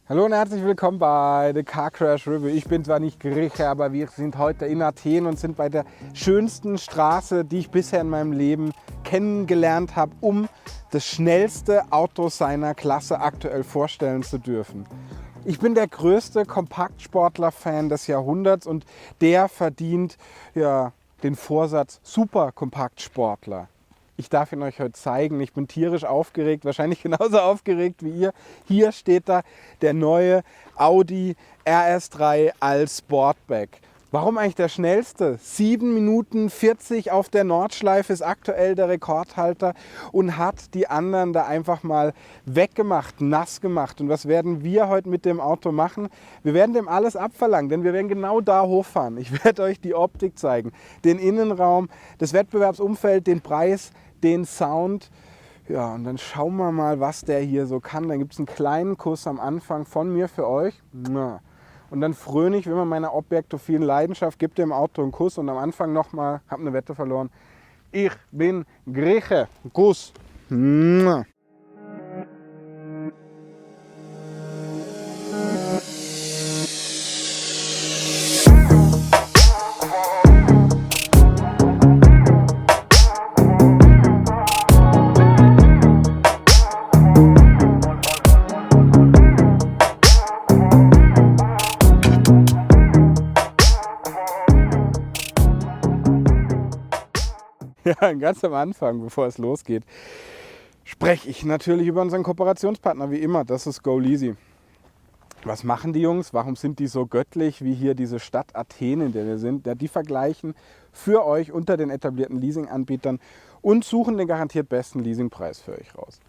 Hallo und herzlich willkommen bei The Car Crash Review. Ich bin zwar nicht Grieche, aber wir sind heute in Athen und sind bei der schönsten Straße, die ich bisher in meinem Leben kennengelernt habe, um das schnellste Auto seiner Klasse aktuell vorstellen zu dürfen. Ich bin der größte Kompaktsportler-Fan des Jahrhunderts und der verdient den Vorsatz Super-Kompaktsportler. Ich darf ihn euch heute zeigen. Ich bin tierisch aufgeregt, wahrscheinlich genauso aufgeregt wie ihr. Hier steht da der neue Audi RS3 als Sportback. Warum eigentlich der schnellste? 7 Minuten 40 auf der Nordschleife ist aktuell der Rekordhalter und hat die anderen da einfach mal weggemacht, nass gemacht. Und was werden wir heute mit dem Auto machen? Wir werden dem alles abverlangen, denn wir werden genau da hochfahren. Ich werde euch die Optik zeigen, den Innenraum, das Wettbewerbsumfeld, den Preis, den Sound. Ja, und dann schauen wir mal, was der hier so kann. Dann gibt es einen kleinen Kuss am Anfang von mir für euch. Und dann fröne ich, wie immer meiner objektophilen Leidenschaft, gebe dem Auto einen Kuss und am Anfang nochmal, habe eine Wette verloren. Ich bin Grieche. Kuss. Ja, ganz am Anfang, bevor es losgeht, spreche ich natürlich über unseren Kooperationspartner, wie immer, das ist GoLeasy. Was machen die Jungs? Warum sind die so göttlich wie hier diese Stadt Athen, in der wir sind? Ja, die vergleichen für euch unter den etablierten Leasinganbietern und suchen den garantiert besten Leasingpreis für euch raus.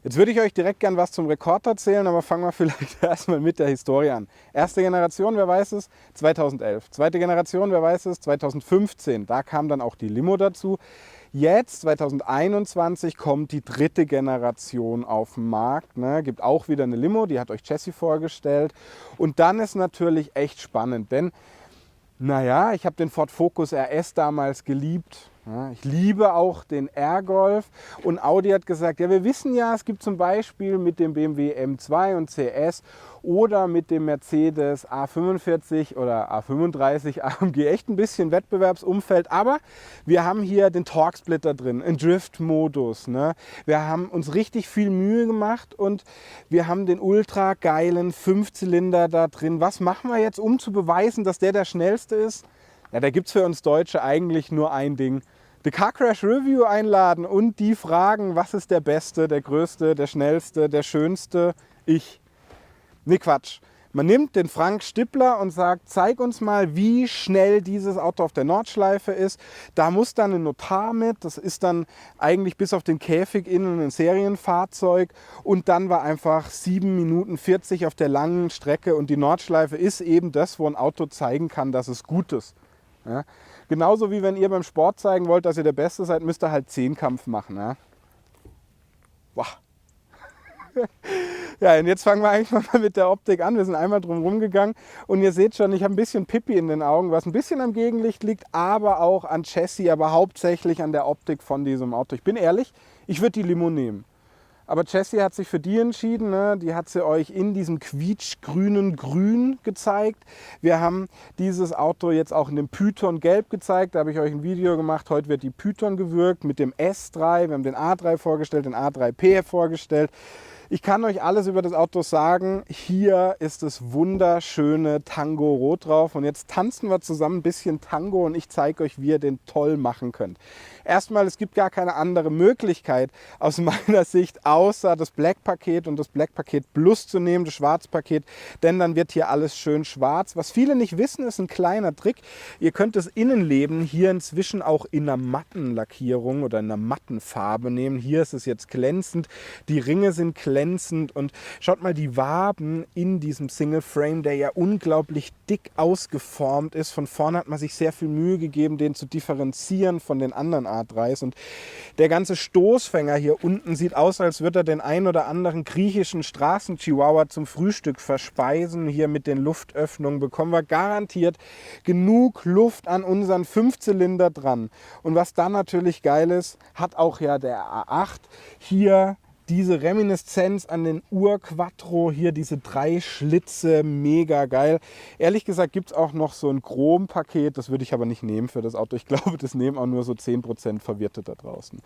Jetzt würde ich euch direkt gern was zum Rekord erzählen, aber fangen wir vielleicht erstmal mit der Historie an. Erste Generation, wer weiß es? 2011. Zweite Generation, wer weiß es? 2015. Da kam dann auch die Limo dazu. Jetzt, 2021, kommt die dritte Generation auf den Markt. Gibt auch wieder eine Limo, die hat euch Jessie vorgestellt. Und dann ist natürlich echt spannend, denn ich habe den Ford Focus RS damals geliebt. Ja, ich liebe auch den R-Golf und Audi hat gesagt, ja, wir wissen ja, es gibt zum Beispiel mit dem BMW M2 und CS oder mit dem Mercedes A45 oder A35 AMG echt ein bisschen Wettbewerbsumfeld, aber wir haben hier den Torque-Splitter drin, einen Drift-Modus. Wir haben uns richtig viel Mühe gemacht und wir haben den ultra geilen 5-Zylinder da drin. Was machen wir jetzt, um zu beweisen, dass der schnellste ist? Ja, da gibt es für uns Deutsche eigentlich nur ein Ding. The Car Crash Review einladen und die fragen, was ist der Beste, der Größte, der Schnellste, der Schönste? Ich. Nee, Quatsch. Man nimmt den Frank Stippler und sagt, zeig uns mal, wie schnell dieses Auto auf der Nordschleife ist. Da muss dann ein Notar mit, das ist dann eigentlich bis auf den Käfig innen ein Serienfahrzeug. Und dann war einfach 7 Minuten 40 auf der langen Strecke und die Nordschleife ist eben das, wo ein Auto zeigen kann, dass es gut ist. Ja? Genauso wie wenn ihr beim Sport zeigen wollt, dass ihr der Beste seid, müsst ihr halt Zehnkampf machen. Ja? Wow. Ja, und jetzt fangen wir eigentlich mal mit der Optik an. Wir sind einmal drum rumgegangen und ihr seht schon, ich habe ein bisschen Pipi in den Augen, was ein bisschen am Gegenlicht liegt, aber auch an Chassis, aber hauptsächlich an der Optik von diesem Auto. Ich bin ehrlich, ich würde die Limo nehmen. Aber Jessie hat sich für die entschieden, die hat sie euch in diesem quietschgrünen Grün gezeigt. Wir haben dieses Auto jetzt auch in dem Python Gelb gezeigt, da habe ich euch ein Video gemacht. Heute wird die Python gewürgt mit dem S3, wir haben den A3 vorgestellt, den A3P vorgestellt. Ich kann euch alles über das Auto sagen. Hier ist das wunderschöne Tango Rot drauf. Und jetzt tanzen wir zusammen ein bisschen Tango und ich zeige euch, wie ihr den toll machen könnt. Erstmal, es gibt gar keine andere Möglichkeit aus meiner Sicht, außer das Black-Paket und das Black-Paket Plus zu nehmen, das Schwarz-Paket, denn dann wird hier alles schön schwarz. Was viele nicht wissen, ist ein kleiner Trick. Ihr könnt das Innenleben hier inzwischen auch in einer matten Lackierung oder in einer matten Farbe nehmen. Hier ist es jetzt glänzend, die Ringe sind glänzend und schaut mal die Waben in diesem Single Frame, der ja unglaublich dick ausgeformt ist. Von vorne hat man sich sehr viel Mühe gegeben, den zu differenzieren von den anderen A3s und der ganze Stoßfänger hier unten sieht aus, als würde er den ein oder anderen griechischen Straßen-Chihuahua zum Frühstück verspeisen. Hier mit den Luftöffnungen bekommen wir garantiert genug Luft an unseren 5-Zylinder dran. Und was dann natürlich geil ist, hat auch ja der A8 hier diese Reminiszenz an den Ur-Quattro, hier diese 3 Schlitze, mega geil. Ehrlich gesagt gibt es auch noch so ein Chrom-Paket, das würde ich aber nicht nehmen für das Auto. Ich glaube, das nehmen auch nur so 10% Verwirrte da draußen.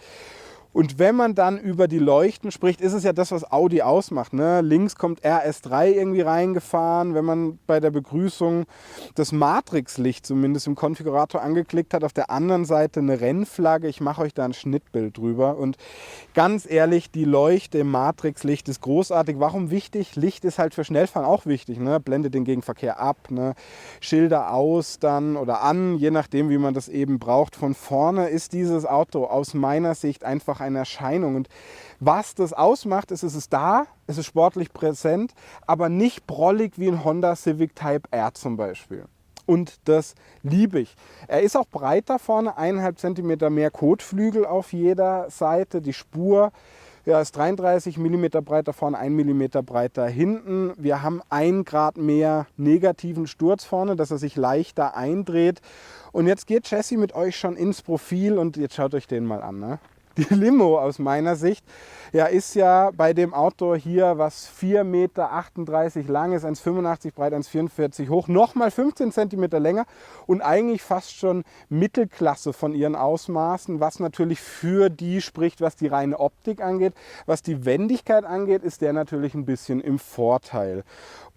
Und wenn man dann über die Leuchten spricht, ist es ja das, was Audi ausmacht. Ne? Links kommt RS3 irgendwie reingefahren. Wenn man bei der Begrüßung das Matrix-Licht zumindest im Konfigurator angeklickt hat, auf der anderen Seite eine Rennflagge. Ich mache euch da ein Schnittbild drüber. Und ganz ehrlich, die Leuchte im Matrix-Licht ist großartig. Warum wichtig? Licht ist halt für Schnellfahren auch wichtig. Ne? Blendet den Gegenverkehr ab, ne? Schilder aus dann oder an, je nachdem, wie man das eben braucht. Von vorne ist dieses Auto aus meiner Sicht einfach eine Erscheinung. Und was das ausmacht, ist, es ist da, es ist sportlich präsent, aber nicht prollig wie ein Honda Civic Type R zum Beispiel. Und das liebe ich. Er ist auch breiter vorne, 1,5 cm mehr Kotflügel auf jeder Seite. Die Spur ist 33 mm breiter vorne, 1 mm breiter hinten. Wir haben 1 Grad mehr negativen Sturz vorne, dass er sich leichter eindreht. Und jetzt geht Jesse mit euch schon ins Profil und jetzt schaut euch den mal an. Ne? Die Limo aus meiner Sicht ist ja bei dem Auto hier, was 4,38 Meter lang ist, 1,85 breit, 1,44 hoch, nochmal 15 cm länger und eigentlich fast schon Mittelklasse von ihren Ausmaßen, was natürlich für die spricht, was die reine Optik angeht. Was die Wendigkeit angeht, ist der natürlich ein bisschen im Vorteil.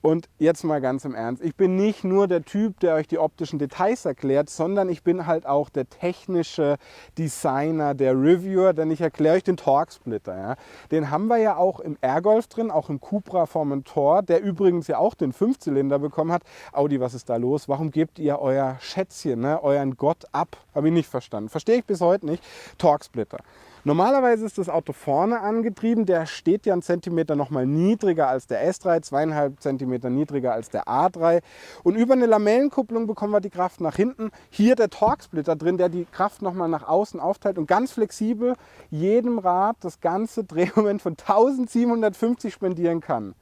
Und jetzt mal ganz im Ernst, ich bin nicht nur der Typ, der euch die optischen Details erklärt, sondern ich bin halt auch der technische Designer, der Reviewer, denn ich erkläre euch den Torque-Splitter. Ja. Den haben wir ja auch im R-Golf drin, auch im Cupra Formentor, der übrigens ja auch den 5-Zylinder bekommen hat. Audi, was ist da los? Warum gebt ihr euer Schätzchen, ne, euren Gott ab? Habe ich nicht verstanden. Verstehe ich bis heute nicht. Torque-Splitter. Normalerweise ist das Auto vorne angetrieben, der steht ja einen Zentimeter nochmal niedriger als der S3, 2,5 Zentimeter niedriger als der A3 und über eine Lamellenkupplung bekommen wir die Kraft nach hinten. Hier der Torque-Splitter drin, der die Kraft nochmal nach außen aufteilt und ganz flexibel jedem Rad das ganze Drehmoment von 1750 spendieren kann.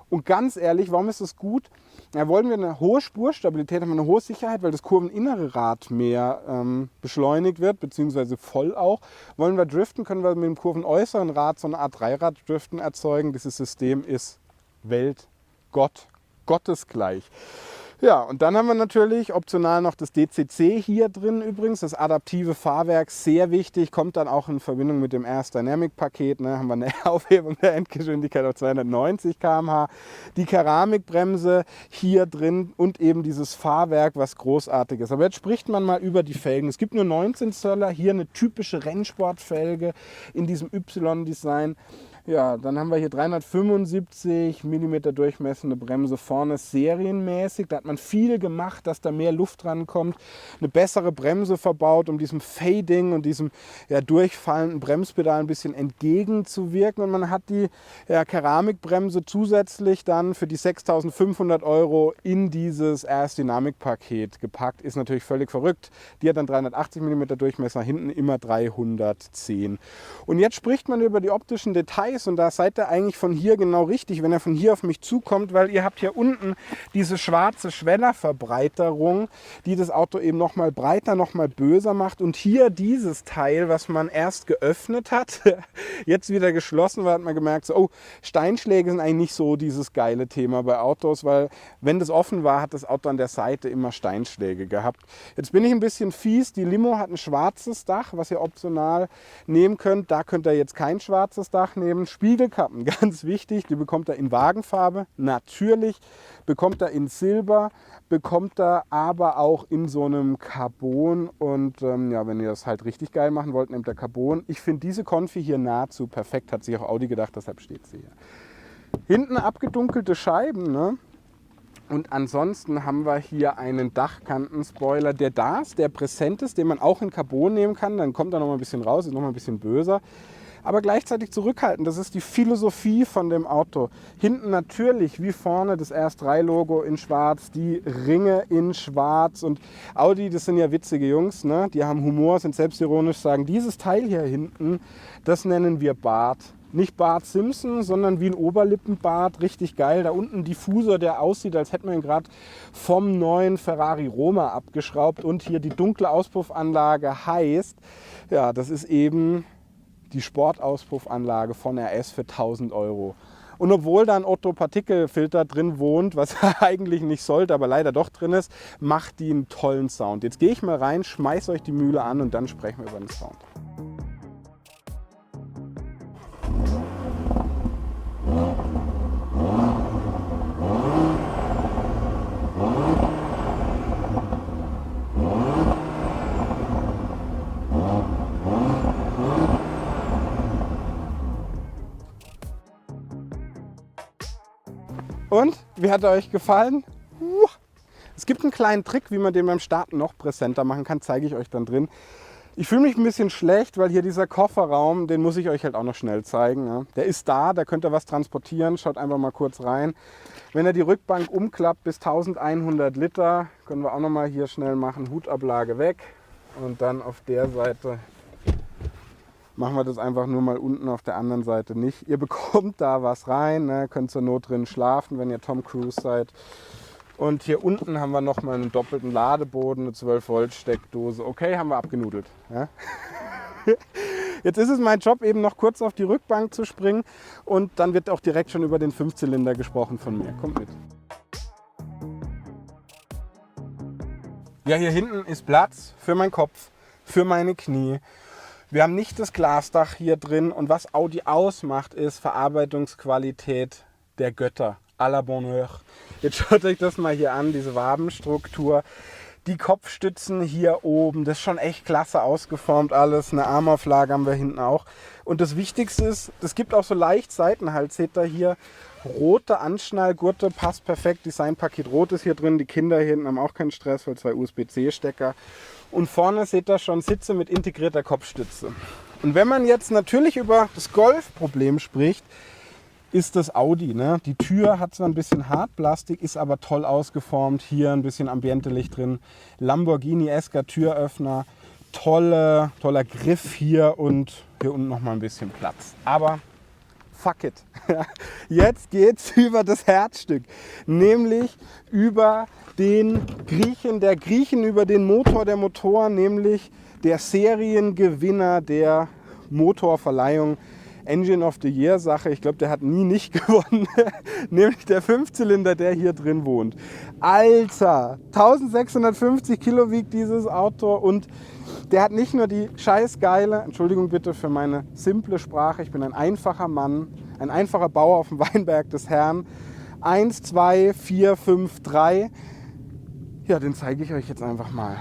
Und ganz ehrlich, warum ist das gut? Ja, wollen wir eine hohe Spurstabilität, haben wir eine hohe Sicherheit, weil das kurveninnere Rad mehr beschleunigt wird, beziehungsweise voll auch. Wollen wir driften, können wir mit dem kurvenäußeren Rad so eine Art Dreirad-Driften erzeugen. Dieses System ist Gottesgleich. Ja, und dann haben wir natürlich optional noch das DCC hier drin übrigens, das adaptive Fahrwerk, sehr wichtig, kommt dann auch in Verbindung mit dem RS Dynamic Paket, ne, haben wir eine Aufhebung der Endgeschwindigkeit auf 290 km/h, die Keramikbremse hier drin und eben dieses Fahrwerk, was großartig ist. Aber jetzt spricht man mal über die Felgen. Es gibt nur 19 Zöller, hier eine typische Rennsportfelge in diesem Y-Design. Ja, dann haben wir hier 375 mm durchmessende Bremse vorne serienmäßig. Da hat man viel gemacht, dass da mehr Luft dran kommt. Eine bessere Bremse verbaut, um diesem Fading und diesem durchfallenden Bremspedal ein bisschen entgegenzuwirken. Und man hat die Keramikbremse zusätzlich dann für die 6.500 € in dieses RS Dynamic Paket gepackt. Ist natürlich völlig verrückt. Die hat dann 380 mm Durchmesser, hinten immer 310. Und jetzt spricht man über die optischen Details. Und da seid ihr eigentlich von hier genau richtig, wenn er von hier auf mich zukommt, weil ihr habt hier unten diese schwarze Schwellerverbreiterung, die das Auto eben nochmal breiter, nochmal böser macht. Und hier dieses Teil, was man erst geöffnet hat, jetzt wieder geschlossen war, hat man gemerkt, so, oh, Steinschläge sind eigentlich nicht so dieses geile Thema bei Autos, weil wenn das offen war, hat das Auto an der Seite immer Steinschläge gehabt. Jetzt bin ich ein bisschen fies, die Limo hat ein schwarzes Dach, was ihr optional nehmen könnt. Da könnt ihr jetzt kein schwarzes Dach nehmen. Spiegelkappen, ganz wichtig, die bekommt er in Wagenfarbe, natürlich, bekommt er in Silber, bekommt er aber auch in so einem Carbon und wenn ihr das halt richtig geil machen wollt, nehmt ihr Carbon. Ich finde diese Konfi hier nahezu perfekt, hat sich auch Audi gedacht, deshalb steht sie hier. Hinten abgedunkelte Scheiben, ne? Und ansonsten haben wir hier einen Dachkantenspoiler, der da ist, der präsent ist, den man auch in Carbon nehmen kann, dann kommt er noch mal ein bisschen raus, ist noch mal ein bisschen böser. Aber gleichzeitig zurückhaltend. Das ist die Philosophie von dem Auto. Hinten natürlich, wie vorne, das RS3-Logo in schwarz, die Ringe in schwarz. Und Audi, das sind ja witzige Jungs, ne? Die haben Humor, sind selbstironisch, sagen, dieses Teil hier hinten, das nennen wir Bart. Nicht Bart Simpson, sondern wie ein Oberlippenbart, richtig geil. Da unten ein Diffusor, der aussieht, als hätte man ihn gerade vom neuen Ferrari Roma abgeschraubt. Und hier die dunkle Auspuffanlage heißt, ja, das ist eben die Sportauspuffanlage von RS für 1000 Euro. Und obwohl da ein Otto-Partikelfilter drin wohnt, was eigentlich nicht sollte, aber leider doch drin ist, macht die einen tollen Sound. Jetzt gehe ich mal rein, schmeiß euch die Mühle an und dann sprechen wir über den Sound. Und, wie hat er euch gefallen? Es gibt einen kleinen Trick, wie man den beim Starten noch präsenter machen kann, zeige ich euch dann drin. Ich fühle mich ein bisschen schlecht, weil hier dieser Kofferraum, den muss ich euch halt auch noch schnell zeigen. Ja. Der ist da könnt ihr was transportieren, schaut einfach mal kurz rein. Wenn ihr die Rückbank umklappt bis 1100 Liter, können wir auch noch mal hier schnell machen, Hutablage weg. Und dann auf der Seite machen wir das einfach nur mal unten, auf der anderen Seite nicht. Ihr bekommt da was rein, ne? Könnt zur Not drin schlafen, wenn ihr Tom Cruise seid. Und hier unten haben wir nochmal einen doppelten Ladeboden, eine 12-Volt-Steckdose. Okay, haben wir abgenudelt. Ja? Jetzt ist es mein Job, eben noch kurz auf die Rückbank zu springen. Und dann wird auch direkt schon über den 5-Zylinder gesprochen von mir. Kommt mit. Ja, hier hinten ist Platz für meinen Kopf, für meine Knie. Wir haben nicht das Glasdach hier drin. Und was Audi ausmacht, ist Verarbeitungsqualität der Götter. À la Bonheur. Jetzt schaut euch das mal hier an, diese Wabenstruktur. Die Kopfstützen hier oben, das ist schon echt klasse ausgeformt alles. Eine Armauflage haben wir hinten auch. Und das Wichtigste ist, es gibt auch so leicht Seitenhals. Seht ihr hier, rote Anschnallgurte, passt perfekt. Designpaket Rot ist hier drin. Die Kinder hier hinten haben auch keinen Stress, weil 2 USB-C-Stecker. Und vorne seht ihr schon Sitze mit integrierter Kopfstütze. Und wenn man jetzt natürlich über das Golfproblem spricht, ist das Audi. Ne? Die Tür hat zwar ein bisschen Hartplastik, ist aber toll ausgeformt. Hier ein bisschen Ambiente-Licht drin. Lamborghini-esker Türöffner. Toller Griff hier und hier unten nochmal ein bisschen Platz. Aber fuck it. Jetzt geht's über das Herzstück. Nämlich über den Griechen, über den Motor der Motoren, nämlich der Seriengewinner der Motorverleihung. Engine of the Year Sache, ich glaube, der hat nie nicht gewonnen, nämlich der 5-Zylinder, der hier drin wohnt. Alter, 1650 Kilo wiegt dieses Auto und der hat nicht nur die scheißgeile, Entschuldigung bitte für meine simple Sprache, ich bin ein einfacher Mann, ein einfacher Bauer auf dem Weinberg des Herrn. 1, 2, 4, 5, 3. Ja, den zeige ich euch jetzt einfach mal.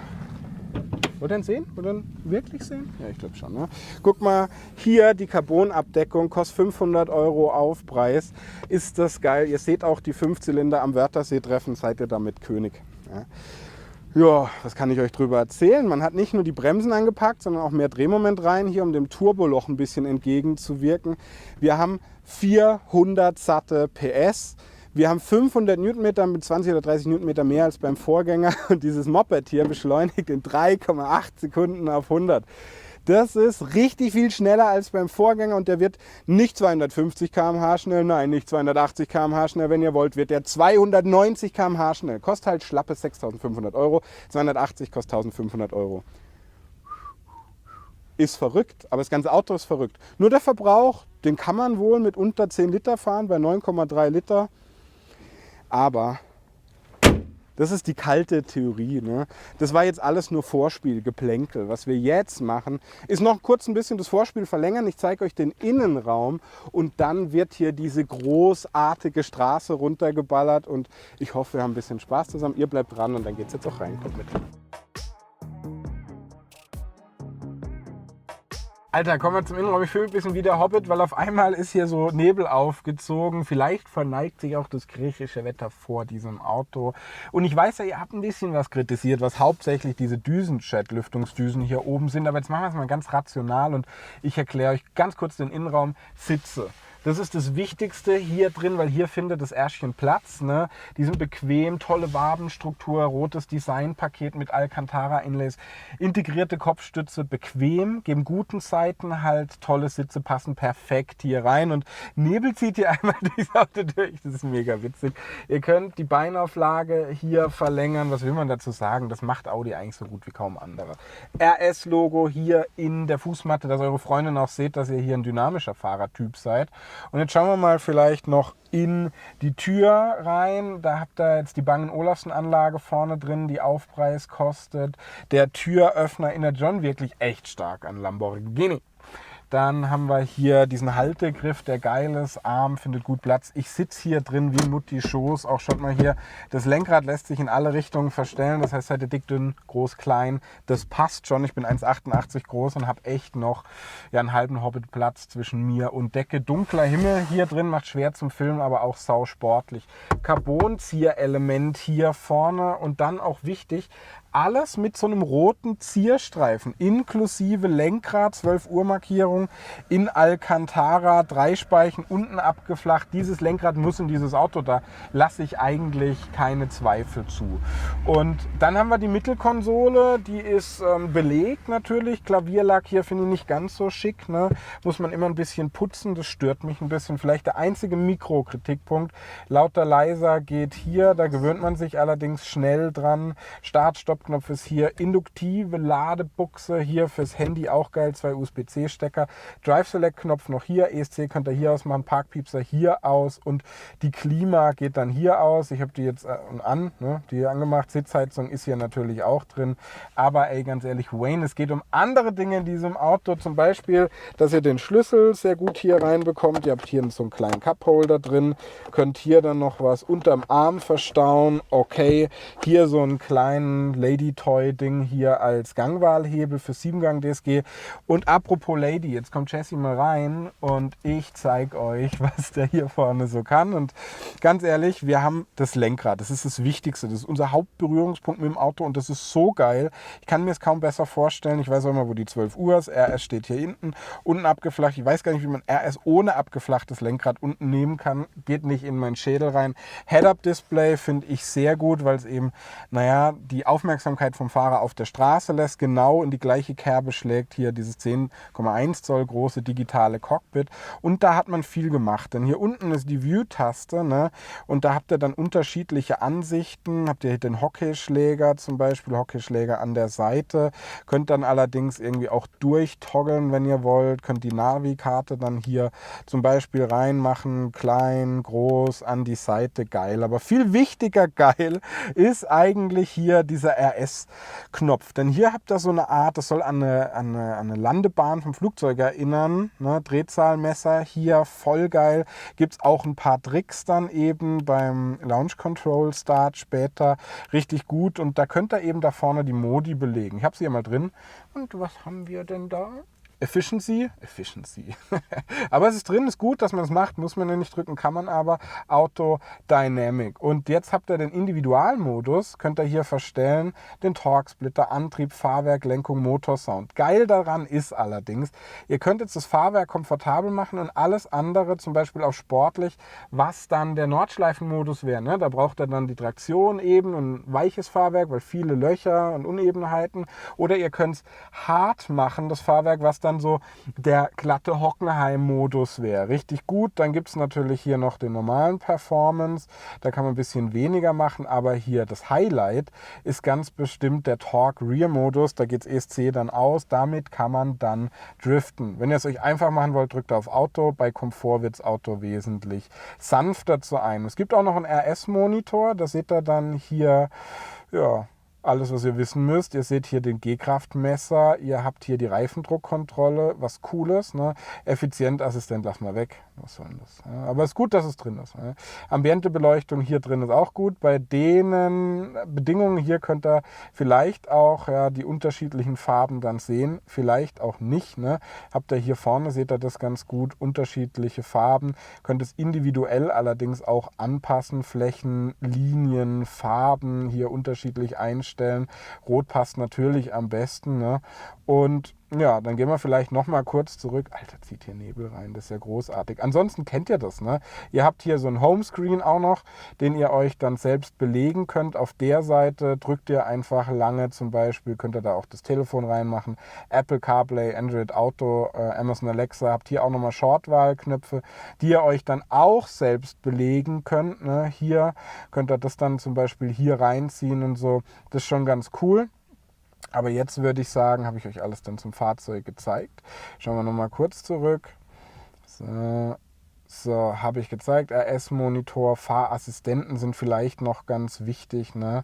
Wollt ihr ihn sehen? Wollt ihr ihn wirklich sehen? Ja, ich glaube schon. Ne? Guck mal, hier die Carbonabdeckung, kostet 500 Euro Aufpreis. Ist das geil. Ihr seht auch die 5-Zylinder am Wörthersee-Treffen, seid ihr damit König. Ja, was kann ich euch drüber erzählen? Man hat nicht nur die Bremsen angepackt, sondern auch mehr Drehmoment rein, hier um dem Turboloch ein bisschen entgegenzuwirken. Wir haben 400 satte PS. Wir haben 500 Newtonmeter mit 20 oder 30 Newtonmeter mehr als beim Vorgänger und dieses Moped hier beschleunigt in 3,8 Sekunden auf 100. Das ist richtig viel schneller als beim Vorgänger und der wird nicht 250 km/h schnell, nein, nicht 280 km/h schnell, wenn ihr wollt, wird der 290 km/h schnell. Kostet halt schlappe 6.500 Euro, 280 kostet 1.500 Euro. Ist verrückt, aber das ganze Auto ist verrückt. Nur der Verbrauch, den kann man wohl mit unter 10 Liter fahren, bei 9,3 Liter. Aber das ist die kalte Theorie. Ne? Das war jetzt alles nur Vorspiel, Geplänkel. Was wir jetzt machen, ist noch kurz ein bisschen das Vorspiel verlängern. Ich zeige euch den Innenraum und dann wird hier diese großartige Straße runtergeballert. Und ich hoffe, wir haben ein bisschen Spaß zusammen. Ihr bleibt dran und dann geht es jetzt auch rein. Kommt mit. Alter, kommen wir zum Innenraum. Ich fühle mich ein bisschen wie der Hobbit, weil auf einmal ist hier so Nebel aufgezogen. Vielleicht verneigt sich auch das griechische Wetter vor diesem Auto. Und ich weiß ja, ihr habt ein bisschen was kritisiert, was hauptsächlich diese Düsenjet-Lüftungsdüsen hier oben sind. Aber jetzt machen wir es mal ganz rational und ich erkläre euch ganz kurz den Innenraum. Sitze. Das ist das Wichtigste hier drin, weil hier findet das Äschchen Platz. Ne? Die sind bequem, tolle Wabenstruktur, rotes Designpaket mit Alcantara-Inlays, integrierte Kopfstütze, bequem, geben guten Seitenhalt, tolle Sitze, passen perfekt hier rein und Nebel zieht hier einmal durchs Auto durch. Das ist mega witzig. Ihr könnt die Beinauflage hier verlängern. Was will man dazu sagen? Das macht Audi eigentlich so gut wie kaum andere. RS-Logo hier in der Fußmatte, dass eure Freundin auch seht, dass ihr hier ein dynamischer Fahrertyp seid. Und jetzt schauen wir mal vielleicht noch in die Tür rein. Da habt ihr jetzt die Bang & Olufsen Anlage vorne drin, die Aufpreis kostet. Der Türöffner in der John wirklich echt stark an Lamborghini. Dann haben wir hier diesen Haltegriff, der geil ist, Arm findet gut Platz. Ich sitze hier drin wie Mutti Schoß. Auch schaut mal hier, das Lenkrad lässt sich in alle Richtungen verstellen. Das heißt, seid ihr dick, dünn, groß, klein. Das passt schon. Ich bin 1,88 groß und habe echt noch einen halben Hobbit Platz zwischen mir und Decke. Dunkler Himmel hier drin, macht schwer zum Filmen, aber auch sau sportlich. Carbon-Zierelement hier vorne und dann auch wichtig, alles mit so einem roten Zierstreifen, inklusive Lenkrad, 12 Uhr Markierung, in Alcantara, 3 Speichen, unten abgeflacht. Dieses Lenkrad muss in dieses Auto, da lasse ich eigentlich keine Zweifel zu. Und dann haben wir die Mittelkonsole, die ist belegt natürlich. Klavierlack hier finde ich nicht ganz so schick, ne? Muss man immer ein bisschen putzen, das stört mich ein bisschen. Vielleicht der einzige Mikrokritikpunkt, lauter leiser geht hier, da gewöhnt man sich allerdings schnell dran. Start-Stopp Knopf ist hier, induktive Ladebuchse hier fürs Handy, auch geil, 2 USB-C-Stecker, Drive-Select-Knopf noch hier, ESC könnt ihr hier ausmachen, Parkpiepser hier aus und die Klima geht dann hier aus. Ich habe die jetzt die angemacht, Sitzheizung ist hier natürlich auch drin, aber ey, ganz ehrlich, Wayne, es geht um andere Dinge in diesem Auto, zum Beispiel, dass ihr den Schlüssel sehr gut hier reinbekommt, ihr habt hier so einen kleinen Cupholder drin, könnt hier dann noch was unterm Arm verstauen, okay, hier so einen kleinen Lady-Toy-Ding hier als Gangwahlhebel für 7-Gang DSG. Und apropos Lady, jetzt kommt Jessie mal rein und ich zeige euch, was der hier vorne so kann. Und ganz ehrlich, wir haben das Lenkrad. Das ist das Wichtigste. Das ist unser Hauptberührungspunkt mit dem Auto und das ist so geil. Ich kann mir es kaum besser vorstellen. Ich weiß auch immer, wo die 12 Uhr ist. RS steht hier hinten. Unten abgeflacht. Ich weiß gar nicht, wie man RS ohne abgeflachtes Lenkrad unten nehmen kann. Geht nicht in meinen Schädel rein. Head-Up-Display finde ich sehr gut, weil es eben, die Aufmerksamkeit vom Fahrer auf der Straße lässt, genau in die gleiche Kerbe schlägt hier dieses 10,1 Zoll große digitale Cockpit und da hat man viel gemacht, denn hier unten ist die View-Taste, ne? Und da habt ihr dann unterschiedliche Ansichten, habt ihr hier den Hockeyschläger zum Beispiel, Hockeyschläger an der Seite, könnt dann allerdings irgendwie auch durchtoggeln, wenn ihr wollt, könnt die Navi-Karte dann hier zum Beispiel reinmachen, klein, groß, an die Seite, geil, aber viel wichtiger geil ist eigentlich hier dieser RS-Knopf. Denn hier habt ihr so eine Art, das soll an eine Landebahn vom Flugzeug erinnern. Ne? Drehzahlmesser hier, voll geil. Gibt es auch ein paar Tricks dann eben beim Launch Control Start später. Richtig gut. Und da könnt ihr eben da vorne die Modi belegen. Ich habe sie hier mal drin. Und was haben wir denn da? Efficiency. Aber es ist drin, ist gut, dass man es macht, muss man ja nicht drücken, kann man aber. Auto Dynamic. Und jetzt habt ihr den Individualmodus, könnt ihr hier verstellen, den Torque-Splitter, Antrieb, Fahrwerk, Lenkung, Motorsound. Geil daran ist allerdings, ihr könnt jetzt das Fahrwerk komfortabel machen und alles andere, zum Beispiel auf sportlich, was dann der Nordschleifenmodus wäre. Ne? Da braucht ihr dann die Traktion eben und weiches Fahrwerk, weil viele Löcher und Unebenheiten. Oder ihr könnt es hart machen, das Fahrwerk, was dann so der glatte Hockenheim-Modus wäre. Richtig gut. Dann gibt es natürlich hier noch den normalen Performance. Da kann man ein bisschen weniger machen, aber hier das Highlight ist ganz bestimmt der Torque-Rear-Modus. Da geht das ESC dann aus. Damit kann man dann driften. Wenn ihr es euch einfach machen wollt, drückt auf Auto. Bei Komfort wird das Auto wesentlich sanfter zu einem. Es gibt auch noch einen RS-Monitor. Da seht ihr dann hier, ja, alles, was ihr wissen müsst. Ihr seht hier den G-Kraftmesser, ihr habt hier die Reifendruckkontrolle, was Cooles. Ne? Effizientassistent, lass mal weg. Was soll denn das? Ja, aber es ist gut, dass es drin ist. Ne? Ambientebeleuchtung hier drin ist auch gut. Bei den Bedingungen hier könnt ihr vielleicht auch die unterschiedlichen Farben dann sehen, vielleicht auch nicht. Ne? Habt ihr hier vorne, seht ihr das ganz gut, unterschiedliche Farben. Könnt es individuell allerdings auch anpassen, Flächen, Linien, Farben hier unterschiedlich einstellen. Rot passt natürlich am besten. Ne? Und Ja, dann gehen wir vielleicht noch mal kurz zurück. Alter, zieht hier Nebel rein, das ist ja großartig. Ansonsten kennt ihr das, ne? Ihr habt hier so einen Homescreen auch noch, den ihr euch dann selbst belegen könnt. Auf der Seite drückt ihr einfach lange zum Beispiel, könnt ihr da auch das Telefon reinmachen. Apple CarPlay, Android Auto, Amazon Alexa. Habt hier auch nochmal Shortwahlknöpfe, die ihr euch dann auch selbst belegen könnt, ne? Hier könnt ihr das dann zum Beispiel hier reinziehen und so. Das ist schon ganz cool. Aber jetzt würde ich sagen, habe ich euch alles dann zum Fahrzeug gezeigt. Schauen wir nochmal kurz zurück. So, habe ich gezeigt. RS-Monitor, Fahrassistenten sind vielleicht noch ganz wichtig. Ne?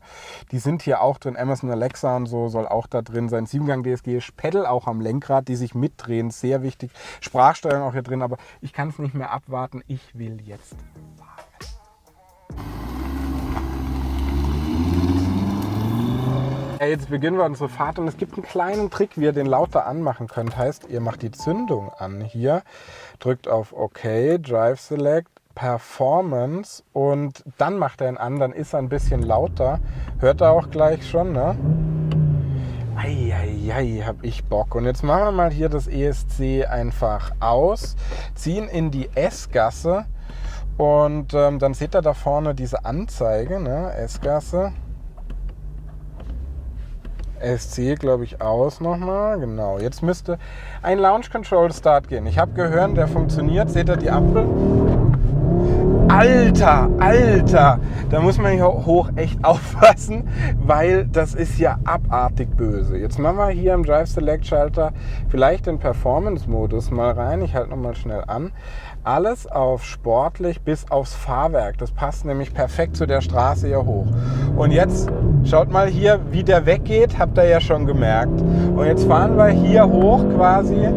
Die sind hier auch drin. Amazon Alexa und so soll auch da drin sein. 7-Gang DSG, Pedal auch am Lenkrad, die sich mitdrehen. Sehr wichtig. Sprachsteuerung auch hier drin. Aber ich kann es nicht mehr abwarten. Ich will jetzt fahren. Jetzt beginnen wir unsere Fahrt und es gibt einen kleinen Trick, wie ihr den lauter anmachen könnt. Heißt, ihr macht die Zündung an hier, drückt auf OK, Drive Select, Performance und dann macht er ihn an, dann ist er ein bisschen lauter. Hört er auch gleich schon, ne? Eieiei, hab ich Bock. Und jetzt machen wir mal hier das ESC einfach aus, ziehen in die S-Gasse und dann seht ihr da vorne diese Anzeige, ne? S-Gasse. SC, glaube ich, aus nochmal. Genau, jetzt müsste ein Launch Control Start gehen. Ich habe gehört, der funktioniert. Seht ihr die Ampel? Alter, da muss man hier hoch echt aufpassen, weil das ist ja abartig böse. Jetzt machen wir hier im Drive Select Schalter vielleicht den Performance-Modus mal rein. Ich halte nochmal schnell an. Alles auf sportlich bis aufs Fahrwerk. Das passt nämlich perfekt zu der Straße hier hoch. Und jetzt schaut mal hier, wie der weggeht, habt ihr ja schon gemerkt. Und jetzt fahren wir hier hoch quasi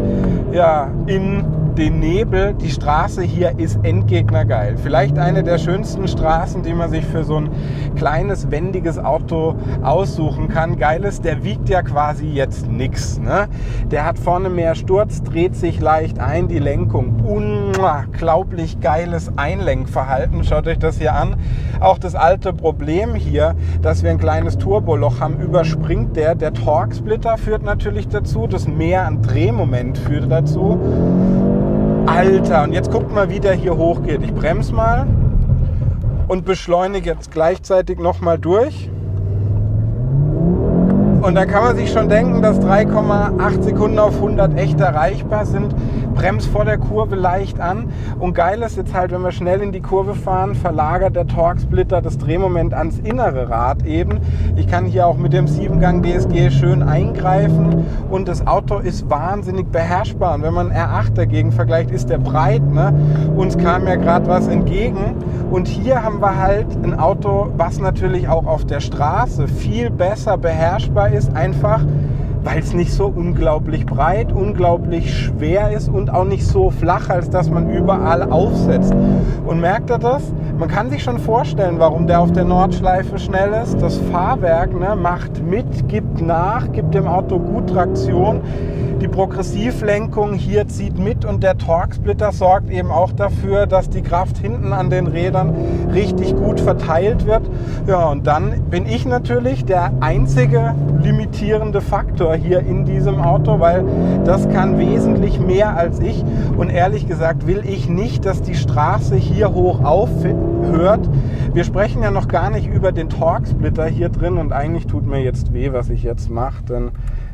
ja, in den Nebel. Die Straße hier ist endgegnergeil. Vielleicht eine der schönsten Straßen, die man sich für so ein kleines, wendiges Auto aussuchen kann. Geil ist, der wiegt ja quasi jetzt nichts. Ne? Der hat vorne mehr Sturz, dreht sich leicht ein, die Lenkung. Unglaublich geiles Einlenkverhalten. Schaut euch das hier an. Auch das alte Problem hier, dass wir ein kleines Turboloch haben, überspringt der. Der Torque-Splitter führt natürlich dazu. Das Mehr an Drehmoment führt dazu. Alter, und jetzt guckt mal, wie der hier hochgeht. Ich bremse mal und beschleunige jetzt gleichzeitig nochmal durch. Und da kann man sich schon denken, dass 3,8 Sekunden auf 100 echt erreichbar sind. Bremst vor der Kurve leicht an. Und geil ist jetzt halt, wenn wir schnell in die Kurve fahren, verlagert der Torque-Splitter das Drehmoment ans innere Rad eben. Ich kann hier auch mit dem 7-Gang DSG schön eingreifen. Und das Auto ist wahnsinnig beherrschbar. Und wenn man R8 dagegen vergleicht, ist der breit. Ne? Uns kam ja gerade was entgegen. Und hier haben wir halt ein Auto, was natürlich auch auf der Straße viel besser beherrschbar ist, einfach weil es nicht so unglaublich breit, unglaublich schwer ist und auch nicht so flach, als dass man überall aufsetzt. Und merkt ihr das? Man kann sich schon vorstellen, warum der auf der Nordschleife schnell ist. Das Fahrwerk, ne, macht mit, gibt nach, gibt dem Auto gut Traktion. Die Progressivlenkung hier zieht mit und der Torque-Splitter sorgt eben auch dafür, dass die Kraft hinten an den Rädern richtig gut verteilt wird. Ja, und dann bin ich natürlich der einzige limitierende Faktor hier in diesem Auto, weil das kann wesentlich mehr als ich. Und ehrlich gesagt will ich nicht, dass die Straße hier hoch aufhört. Wir sprechen ja noch gar nicht über den Torque-Splitter hier drin und eigentlich tut mir jetzt weh, was ich jetzt mache, denn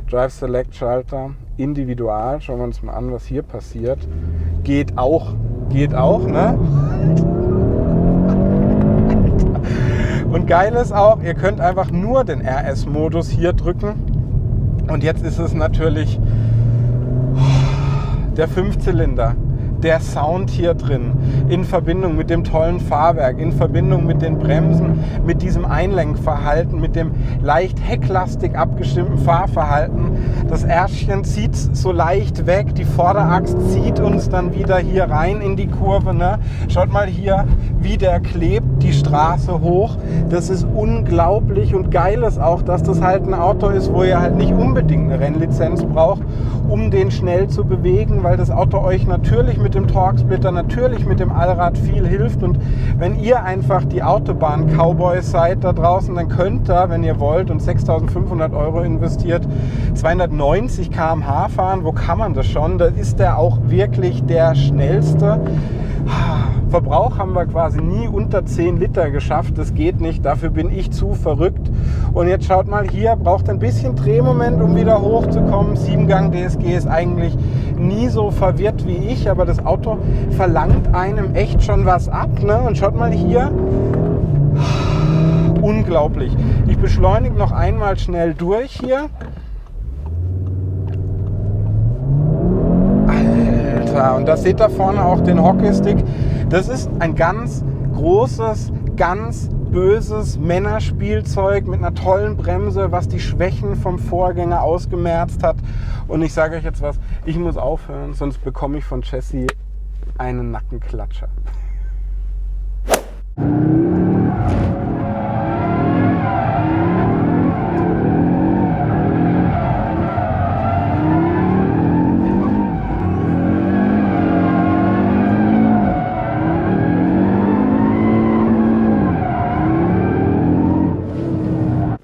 Drive Select Schalter, individual, schauen wir uns mal an, was hier passiert. Geht auch, ne? Und geil ist auch, ihr könnt einfach nur den RS-Modus hier drücken. Und jetzt ist es natürlich der 5-Zylinder. Der Sound hier drin, in Verbindung mit dem tollen Fahrwerk, in Verbindung mit den Bremsen, mit diesem Einlenkverhalten, mit dem leicht hecklastig abgestimmten Fahrverhalten. Das Ärschchen zieht so leicht weg, die Vorderachse zieht uns dann wieder hier rein in die Kurve. Ne? Schaut mal hier, wie der klebt. die Straße hoch. Das ist unglaublich und geil ist auch, dass das halt ein Auto ist, wo ihr halt nicht unbedingt eine Rennlizenz braucht, um den schnell zu bewegen, weil das Auto euch natürlich mit dem Torque-Splitter, natürlich mit dem Allrad viel hilft. Und wenn ihr einfach die Autobahn-Cowboys seid da draußen, dann könnt ihr, wenn ihr wollt und 6.500 € investiert, 290 km/h fahren. Wo kann man das schon? Da ist der auch wirklich der schnellste. Verbrauch haben wir quasi nie unter 10 Liter geschafft. Das geht nicht, dafür bin ich zu verrückt. Und jetzt schaut mal hier, braucht ein bisschen Drehmoment, um wieder hochzukommen. 7-Gang DSG ist eigentlich nie so verwirrt wie ich, aber das Auto verlangt einem echt schon was ab. Ne? Und schaut mal hier, unglaublich. Ich beschleunige noch einmal schnell durch hier. Alter, und da seht ihr vorne auch den Hockeystick. Das ist ein ganz großes, ganz böses Männerspielzeug mit einer tollen Bremse, was die Schwächen vom Vorgänger ausgemerzt hat. Und ich sage euch jetzt was, ich muss aufhören, sonst bekomme ich von Jessie einen Nackenklatscher.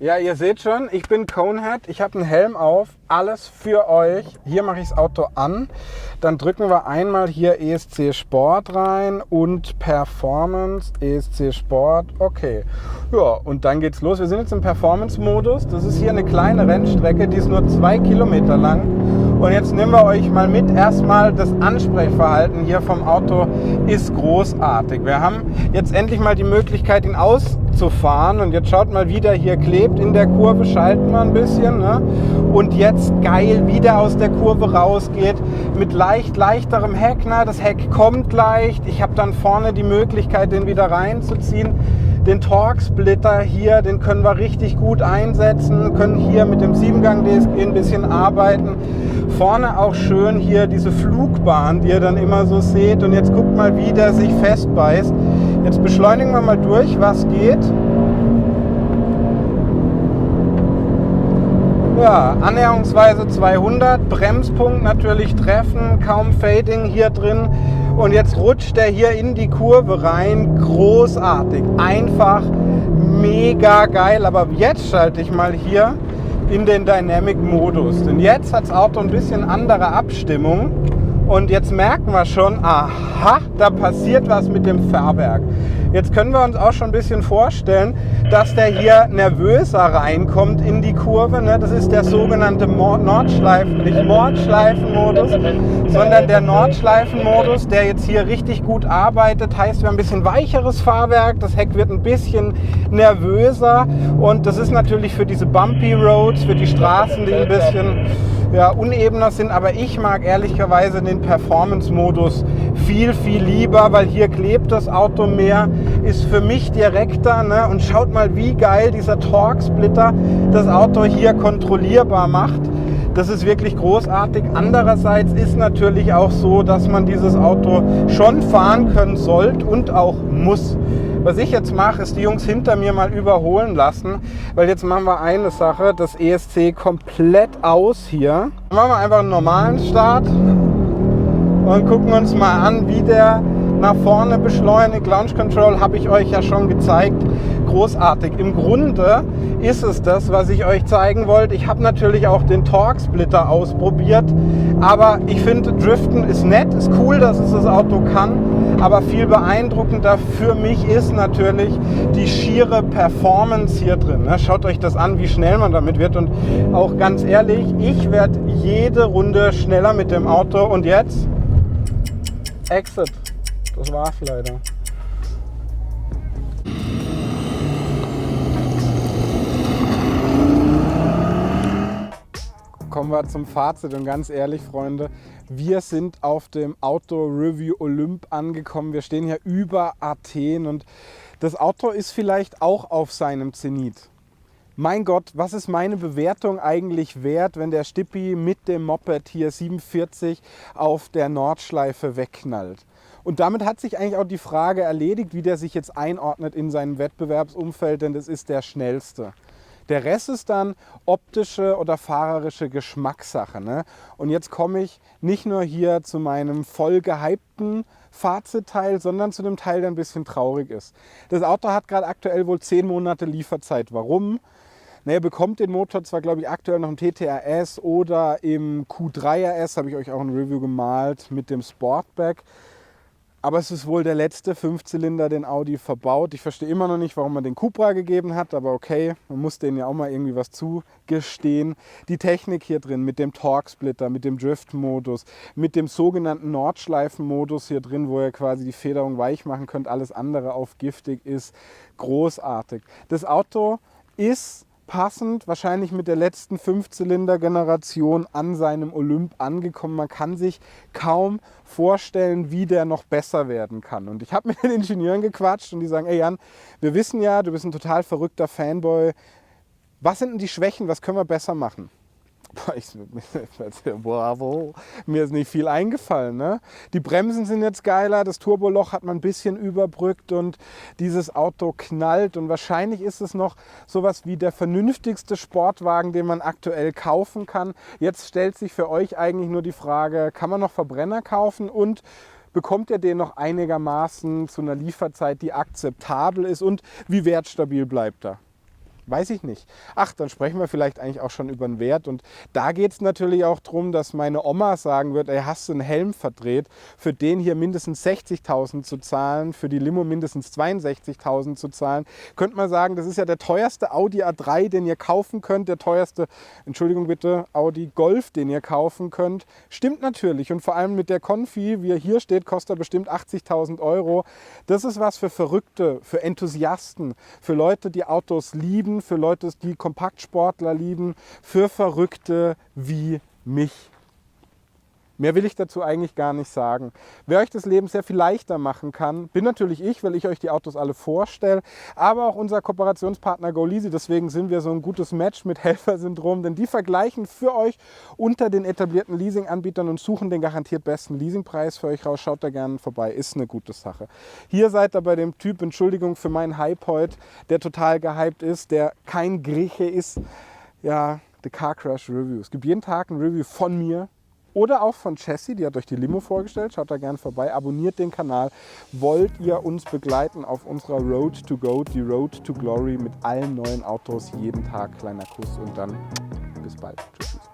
Ja, ihr seht schon, ich bin Conehead, ich habe einen Helm auf, alles für euch. Hier mache ich das Auto an, dann drücken wir einmal hier ESC Sport rein und Performance, ESC Sport, okay. Ja, und dann geht's los. Wir sind jetzt im Performance-Modus, das ist hier eine kleine Rennstrecke, die ist nur 2 Kilometer lang. Und jetzt nehmen wir euch mal mit. Erstmal das Ansprechverhalten hier vom Auto ist großartig. Wir haben jetzt endlich mal die Möglichkeit, ihn auszufahren. Und jetzt schaut mal, wie der hier klebt. In der Kurve schalten wir ein bisschen. Ne? Und jetzt geil, wie der aus der Kurve rausgeht. Mit leichterem Heck. Na, das Heck kommt leicht. Ich habe dann vorne die Möglichkeit, den wieder reinzuziehen. Den Torque-Splitter hier, den können wir richtig gut einsetzen, können hier mit dem 7-Gang DSG ein bisschen arbeiten. Vorne auch schön hier diese Flugbahn, die ihr dann immer so seht. Und jetzt guckt mal, wie der sich festbeißt. Jetzt beschleunigen wir mal durch, was geht. Ja, annäherungsweise 200, Bremspunkt natürlich treffen, kaum Fading hier drin. Und jetzt rutscht der hier in die Kurve rein, großartig, einfach mega geil. Aber jetzt schalte ich mal hier in den Dynamic-Modus. Denn jetzt hat das Auto ein bisschen andere Abstimmung. Und jetzt merken wir schon, aha, da passiert was mit dem Fahrwerk. Jetzt können wir uns auch schon ein bisschen vorstellen, dass der hier nervöser reinkommt in die Kurve. Ne? Das ist der sogenannte nicht Mordschleifenmodus, sondern der Nordschleifenmodus, der jetzt hier richtig gut arbeitet. Heißt, wir haben ein bisschen weicheres Fahrwerk, das Heck wird ein bisschen nervöser. Und das ist natürlich für diese Bumpy Roads, für die Straßen, die ein bisschen unebener sind, aber ich mag ehrlicherweise den Performance-Modus viel lieber, weil hier klebt das Auto mehr, ist für mich direkter, ne? Und schaut mal, wie geil dieser Torque-Splitter das Auto hier kontrollierbar macht. Das ist wirklich großartig. Andererseits ist natürlich auch so, dass man dieses Auto schon fahren können sollte und auch muss. Was ich jetzt mache, ist die Jungs hinter mir mal überholen lassen, weil jetzt machen wir eine Sache, das ESC komplett aus hier. Dann machen wir einfach einen normalen Start und gucken uns mal an, wie der nach vorne beschleunigt. Launch Control habe ich euch ja schon gezeigt. Großartig. Im Grunde ist es das, was ich euch zeigen wollte. Ich habe natürlich auch den Torque-Splitter ausprobiert, aber ich finde, Driften ist nett, ist cool, dass es das Auto kann, aber viel beeindruckender für mich ist natürlich die schiere Performance hier drin. Schaut euch das an, wie schnell man damit wird, und auch ganz ehrlich, ich werde jede Runde schneller mit dem Auto. Und jetzt Exit. Das war's leider. Kommen wir zum Fazit, und ganz ehrlich, Freunde, wir sind auf dem Auto Review Olymp angekommen. Wir stehen hier über Athen und das Auto ist vielleicht auch auf seinem Zenit. Mein Gott, was ist meine Bewertung eigentlich wert, wenn der Stippi mit dem Moped hier 47 auf der Nordschleife wegknallt? Und damit hat sich eigentlich auch die Frage erledigt, wie der sich jetzt einordnet in seinem Wettbewerbsumfeld, denn das ist der schnellste. Der Rest ist dann optische oder fahrerische Geschmackssache. Ne? Und jetzt komme ich nicht nur hier zu meinem voll gehypten Fazitteil, sondern zu dem Teil, der ein bisschen traurig ist. Das Auto hat gerade aktuell wohl 10 Monate Lieferzeit. Warum? Na, er bekommt den Motor zwar, glaube ich, aktuell noch im TTRS oder im Q3 RS, habe ich euch auch ein Review gemalt, mit dem Sportback. Aber es ist wohl der letzte 5-Zylinder, den Audi verbaut. Ich verstehe immer noch nicht, warum man den Cupra gegeben hat, aber okay, man muss denen ja auch mal irgendwie was zugestehen. Die Technik hier drin mit dem Torque-Splitter, mit dem Drift-Modus, mit dem sogenannten Nordschleifen-Modus hier drin, wo ihr quasi die Federung weich machen könnt, alles andere auf giftig, ist großartig. Das Auto ist passend, wahrscheinlich mit der letzten 5-Zylinder-Generation an seinem Olymp angekommen. Man kann sich kaum vorstellen, wie der noch besser werden kann. Und ich habe mit den Ingenieuren gequatscht und die sagen, ey Jan, wir wissen ja, du bist ein total verrückter Fanboy. Was sind denn die Schwächen? Was können wir besser machen? Bravo, mir ist nicht viel eingefallen. Ne? Die Bremsen sind jetzt geiler, das Turboloch hat man ein bisschen überbrückt und dieses Auto knallt. Und wahrscheinlich ist es noch sowas wie der vernünftigste Sportwagen, den man aktuell kaufen kann. Jetzt stellt sich für euch eigentlich nur die Frage, kann man noch Verbrenner kaufen und bekommt ihr den noch einigermaßen zu einer Lieferzeit, die akzeptabel ist und wie wertstabil bleibt er? Weiß ich nicht. Ach, dann sprechen wir vielleicht eigentlich auch schon über den Wert. Und da geht es natürlich auch darum, dass meine Oma sagen wird, ey, hast du einen Helm verdreht, für den hier mindestens 60.000 zu zahlen, für die Limo mindestens 62.000 zu zahlen. Könnte man sagen, das ist ja der teuerste Audi A3, den ihr kaufen könnt, der teuerste, Entschuldigung bitte, Audi Golf, den ihr kaufen könnt. Stimmt natürlich. Und vor allem mit der Confi, wie er hier steht, kostet er bestimmt 80.000 Euro. Das ist was für Verrückte, für Enthusiasten, für Leute, die Autos lieben, für Leute, die Kompaktsportler lieben, für Verrückte wie mich. Mehr will ich dazu eigentlich gar nicht sagen. Wer euch das Leben sehr viel leichter machen kann, bin natürlich ich, weil ich euch die Autos alle vorstelle, aber auch unser Kooperationspartner GoLeasy. Deswegen sind wir so ein gutes Match mit Helfersyndrom, denn die vergleichen für euch unter den etablierten Leasinganbietern und suchen den garantiert besten Leasingpreis für euch raus. Schaut da gerne vorbei, ist eine gute Sache. Hier seid ihr bei dem Typ, Entschuldigung für meinen Hype heute, der total gehypt ist, der kein Grieche ist. Ja, The Car Crash Review. Es gibt jeden Tag ein Review von mir. Oder auch von Jessie, die hat euch die Limo vorgestellt. Schaut da gerne vorbei, abonniert den Kanal. Wollt ihr uns begleiten auf unserer Road to Go, die Road to Glory mit allen neuen Autos jeden Tag? Kleiner Kuss und dann bis bald. Tschüss.